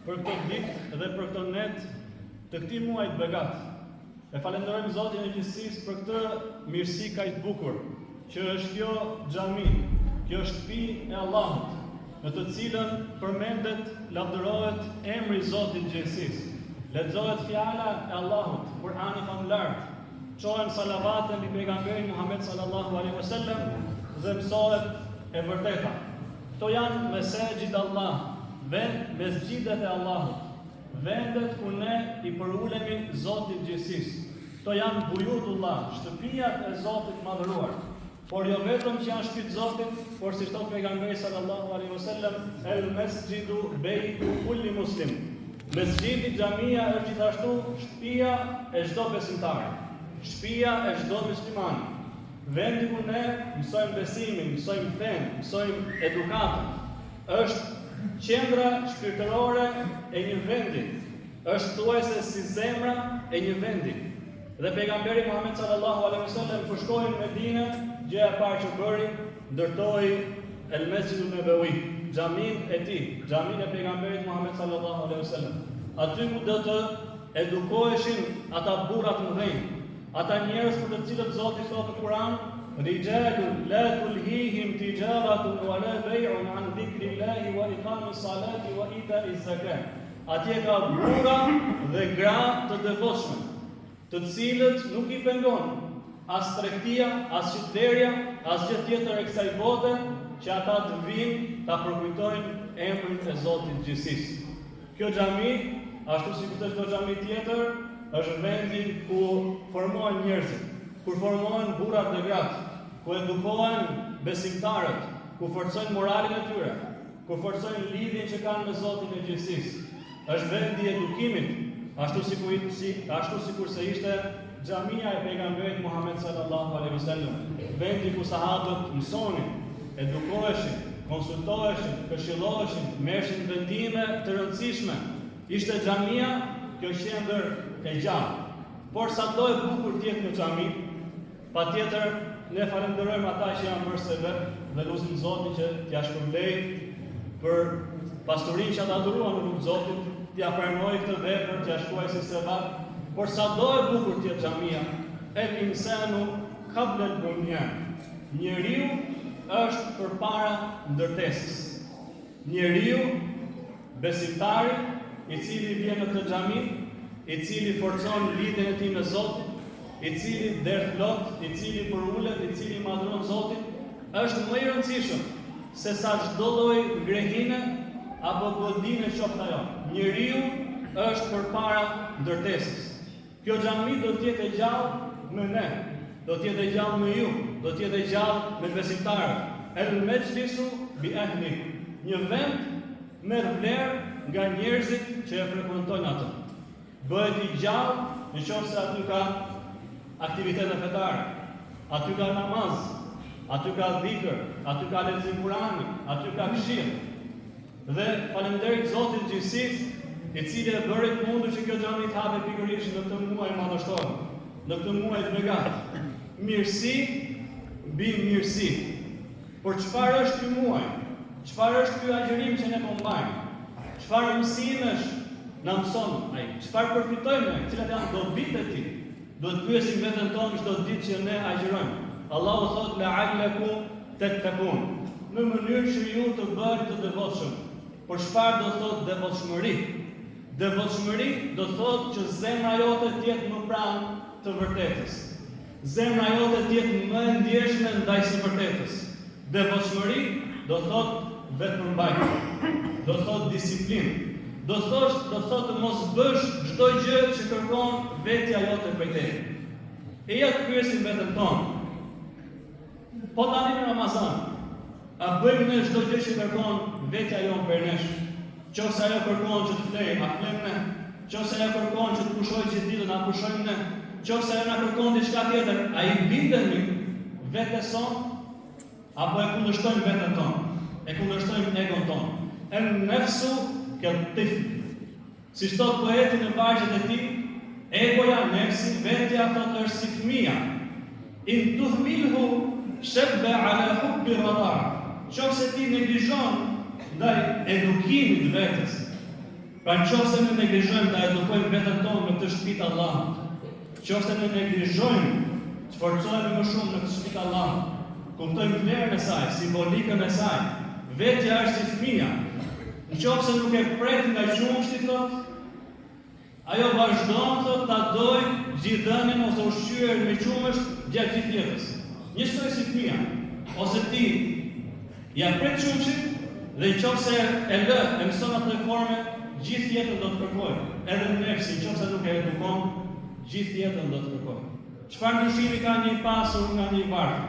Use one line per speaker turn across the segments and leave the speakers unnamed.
për këtë ditë dhe për këtë net të këtij muaji të begat. E falenderojmë Zotin e gjithësisë për këtë mirësi kaq të bukur, që është kjo xhami, kjo shtëpi e Allahut, në të cilën përmendet, lavdërohet emri i Zotit të gjithësisë. Lexohet fjala e Allahut, Kur'ani famlar, çohen salavate mbi pejgamberin Muhammed sallallahu alaihi wasallam dhe mësohet e vërteta. Kto janë mesazhit Allah, vend mesgjidet e Allahut, vendet ku ne i përulemi Zotit gjithësisë. Kto janë bujutullah, shtëpiat e Zotit madhëruar. Por jo vetëm që janë shtëpitë e Zotit, por si thot pejgamberi sallallahu alaihi wasallam, el mesjidu beitu kulli muslim. Mesgjidi, xhamia është gjithashtu shtëpia e çdo besimtari, shtëpia e çdo musliman. Vendi ku ne mësojmë besimin, mësojmë fenë, mësojmë edukatën. Është qendra shpirtërore e një vendi, është thuajse si zemra e një vendi. Dhe pejgamberi Muhammed sallallahu alaihi wasallam kur shkoi në Medinë, gjëja e parë që bëri, ndërtoi el Mesjidun Nabawi, xhamin e tij, xhamin e pejgamberit Muhammed sallallahu alaihi wasallam. Aty ku do të edukoheshin ata burra të mëdhenj, ata njerëz për të cilët Zoti thotë në Kur'an, rijalun la tulhihim tijaratun wala bay'un an dhikrillahi wa iqamis salati wa ita'iz zakat. Atje ka burra dhe gra të devotshëm, të cilët nuk i pengon as tregtia, as qytetëria, as gjë tjetër e kësaj bote, që ata të vinë ta përkujtojnë emrin e Zotit gjithësisë. Kjo xhami, ashtu si çdo xhami tjetër, është vendi ku formohen njerëzit, ku formohen burrat dhe gratë, ku edukohen besimtarët, ku forcojnë moralin e tyre, ku forcojnë lidhjen që kanë me Zotin e gjithësisë. Është vendi i edukimit, ashtu sikur se ishte xhamia e pejgamberit Muhammed sallallahu alaihi wasallam, vendi ku sahabët mësonin, edukoheshin, konsultoheshin, këshilloheshin, merrshin vendime të rëndësishme. Ishte xhamia, kjo qendër e gjallë. Por sado e bukur të jetë në xhami, patjetër ne falenderojmë ata që janë bërë sebeb dhe lutim Zotin që t'ia shpërblej për pastorinë që ata dhuruan në rrugën e Zotit, t'ia pranojë këtë vepër, t'ia shkruajë si sevap. Por sado e bukur të jetë xhamia, el insanu qabla al-bunyan. Njeriu është përpara ndërtesës. Njeriu besimtari i cili vjen në këtë xhami, i cili forcon lidhjen e tij me Zotin, i cili derdh plot, i cili përulet, i cili madhron Zotin, është më i rëndësishëm se sa çdo lloj grehine apo godine qoftë ajo. Njeriu është përpara ndërtesës. Kjo xhami do të jetë e gjallë me ne, do të jetë e gjallë me ju, do të jetë e gjallë me besimtarët. El mejlisu bi ahli. Një vend merr vlerë nga njerëzit që e frekuentojnë atë. Bëhet i gjallë nëse aty ka aktivitete fetare, aty ka namaz, aty ka dhikr, aty ka lexim Kur'ani, aty ka këshill. Dhe faleminderit Zotit gjithësisë, i cili e bëri të mundur që kjo xhami të hapet pikërisht në këtë muaj madhështor, në këtë muaj të begat. Mirësi mbi mirësi. Por çfarë është ky muaj? Çfarë është ky agjërim që ne po mbajmë? Çfarë mësimesh na mëson ai? Çfarë përfitojmë ne? Cilat janë dobitë e tij? Do të pyesim veten tonë çdo ditë që ne agjërojmë. Allahu thotë la'allakum tattaqun. Në mënyrë që ju të bëni të devotshëm. Por çfarë do thotë devotshmëri? Devotshmëri do thotë që zemra jote të jetë më pranë të vërtetës. Zemra jote të jetë më e ndjeshme ndaj së vërtetës. Devotshmëri do thotë vetëmbajtje, do thotë disiplinë, do thotë mos bësh çdo gjë që kërkon vetja jote prej teje. E ja të pyesim veten tonë. Po tani në Ramazan, a bëjmë ne çdo gjë që kërkon vetja jonë për nesh? Qofse ajo kërkon që të flej, a flejmë ne? Qofse ajo kërkon që të pushojë gjithë ditën, a pushojmë ne? Qofse ajo na kërkon diçka tjetër, a i bindemi vetes sonë apo e kundërshtojmë veten tonë? E kundërshtojmë egon tonë. En nefsu kat-tifl. Si thot poeti në vargjet e tij, egoja, nefsi, vetja thotë është si fëmia. In tuhmilhu shabba ala hubbi radar. Qofse ti neglizhon ndaj edukimit vetes, Pra nëse ne neglizhojmë ta edukojmë veten tonë në këtë shtëpi të Allahut, nëse ne neglizhojmë të forcohemi më shumë në këtë shtëpi të Allahut, kuptojmë vlerën e saj, simbolikën e saj, vetja është si fëmia. Nëse nuk e pret nga qumshti thotë, ajo vazhdon thotë ta dojë gjithë dhënien ose ushqyer me qumësh gjatë gjithë jetës. Njësoj si fëmia, ose ti ja pret qumshtin dhe nëse e lë, e mëson atë forme, gjithë jetën do të kërkoj. Edhe nefsi, nëse nuk e edukon, gjithë jetën do të kërkoj. Çfarë ndryshimi ka një i pasur nga një i varfër?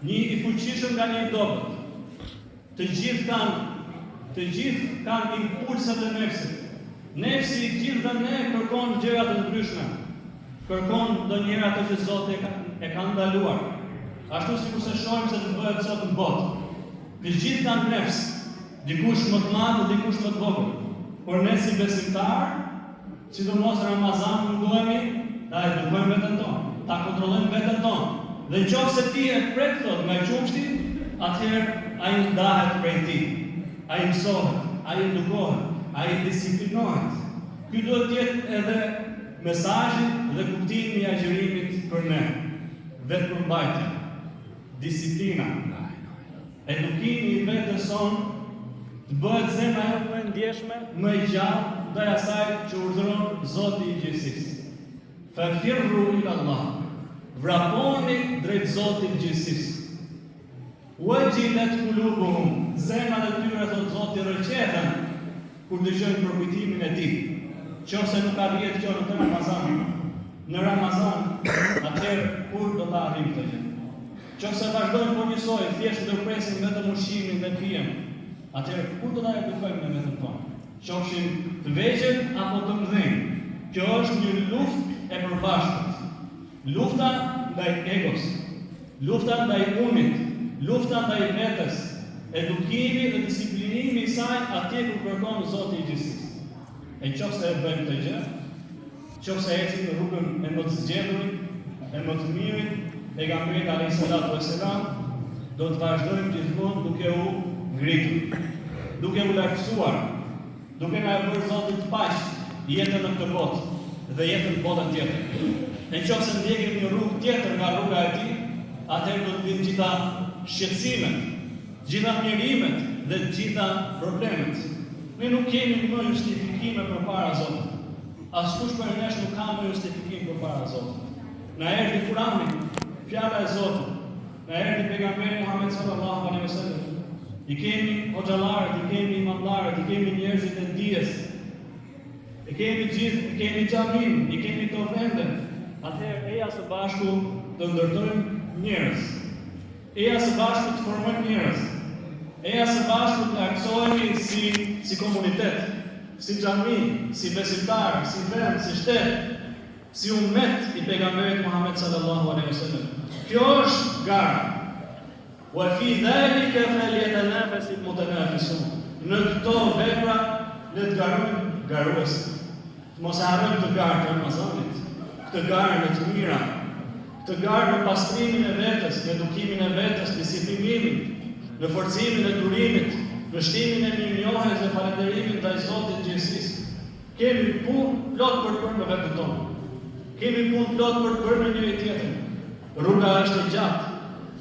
Një i fuqishëm nga një i dobët. Të gjithë kanë impulsat e nefsit. Nefsi i gjithë dhe ne kërkon gjëra të ndryshme. Kërkon ndonjëherë ato që Zoti e ka ndaluar. Ashtu sikur se shohim se të bëhet sot në botë. Të gjithë kanë nefs, dikush më të madh dhe dikush më të vogël. Por ne si besimtar, sidomos Ramazan mundohemi ta edukojmë veten tonë, ta kontrollojmë veten tonë. Dhe nëse ti e pret thot nga qumshti, atëherë ai ndahet prej ti. Ai mësohet, ai edukohet, ai disiplinohet. Ky duhet të jetë edhe mesazhi dhe kuptimi i agjërimit për ne. Vetëmbrojtja, disiplina, edukimi i vetes son të bëhet zemra jote më e ndjeshme, më e gjallë ndaj asaj që urdhëron Zoti i gjithësisë. Fafirru ila Allah. Vraponi drejt Zotit të gjithësisë. Wajilat qulubuhum, zemrat e tyre thot Zoti rrëqeten kur dëgjojnë për kujtimin e tij. Nëse nuk arrihet kjo në Ramazan, atëherë kur do ta arrijmë këtë gjë? Nëse vazhdojmë po njësoj, thjesht ndërpresim vetëm ushqimin dhe pijen, atëherë kur do ta edukojmë në veten tonë? Qofshin të vegjël apo të mëdhenj. Kjo është një luftë e përbashkët. Lufta ndaj egos, lufta ndaj unit, lufta ndaj vetes, edukimi dhe disiplinimi i saj atje ku kërkon Zoti i gjithësisë. E nëse e bëjmë këtë gjë, nëse ecim në rrugën e më të zgjedhurit, e më të mirit, pejgamberi alayhis salatu wassalam, do të vazhdojmë gjithmonë duke u ngritur, duke u lartësuar, duke na bërë Zoti të paqë jetën në këtë botë dhe jetën në botën tjetër. Nëse ndjekim një rrugë tjetër nga rruga e tij, atëherë do të vinë gjitha shqetësimet, gjitha mjerimet dhe gjitha problemet. Ne nuk kemi më justifikime përpara Zotit. Askush për nesh nuk ka më justifikim përpara Zotit. Na erdhi Kurani, fjala e Zotit. Na erdhi pejgamberi Muhammed sallallahu alaihi wasallam. I kemi hoxhallarët, i kemi imamlarët, i kemi njerëzit e dijes. I kemi gjithë, i kemi xhamin, i kemi këto vende. Atëherë eja së bashku të ndërtojmë njerëz. Eja së bashku të formojmë njerëz. Eja së bashku të lartësohemi si komunitet, si xhami, si besimtar, si vend, si shtet, si ummet i pejgamberit Muhammed sallallahu alaihi wasallam. Kjo është gara. Wa fi dhalika falyatanafasil mutanafisun. Në këto vepra le të garojnë garuesit. Mos harrojmë të garë të Ramazanit, këtë garë në të mira, këtë garë në pastrimin e vetes, në edukimin e vetes, disiplinimin, në forcimin e durimit, në shtimin e mirënjohjes dhe falënderimin ndaj Zotit të gjithësisë. Kemi punë plot për të bërë në vetën tonë. Kemi punë plot për të bërë në njëri tjetrin. Rruga është e gjatë,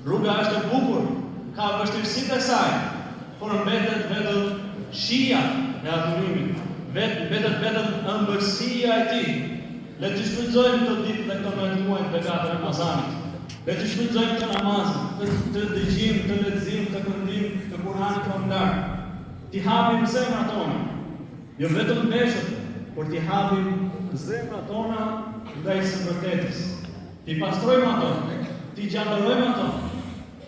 rruga është e bukur, ka vështirësitë e saj, por mbetet vetëm shija e adhurimit, mbetet vetëm ëmbëlsia e tij. Le të shfrytëzojmë këto ditë dhe këto muaj të begatë Ramazanit. Le të shfrytëzojmë të namazin, të dëgjim, të lexim, të këndim, të Kuranit famlar. T'i hapim zemrat tona, jo vetëm veshët, por t'i hapim zemrat tona ndaj së vërtetës. T'i pastrojmë ato, t'i gjallërojmë ato,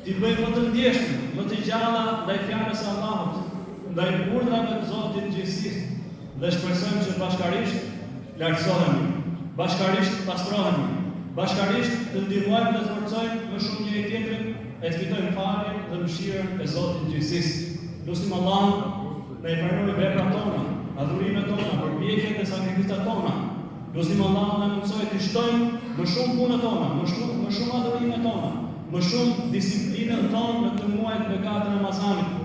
t'i bëjmë më të ndjeshme, më të gjalla ndaj fjalës së Allahut, ndaj urdhrave të Zotit të gjithësisë, dhe shpresojmë që bashkarisht lartësohemi, bashkarisht pastrohemi, bashkarisht të ndihmojmë dhe të forcojmë më shumë njëri tjetrin e të fitojmë faljen dhe mëshirën e Zotit të gjithësisë. Lutim Allahun na i pranojë veprat tona, adhurimet tona, përpjekjet e sakrificat tona. Lutim Allahun na mësoj të shtojmë më shumë punët tona, më shumë adhurimet tona, më shumë disiplinën tonë në të muajt begatë Ramazanit.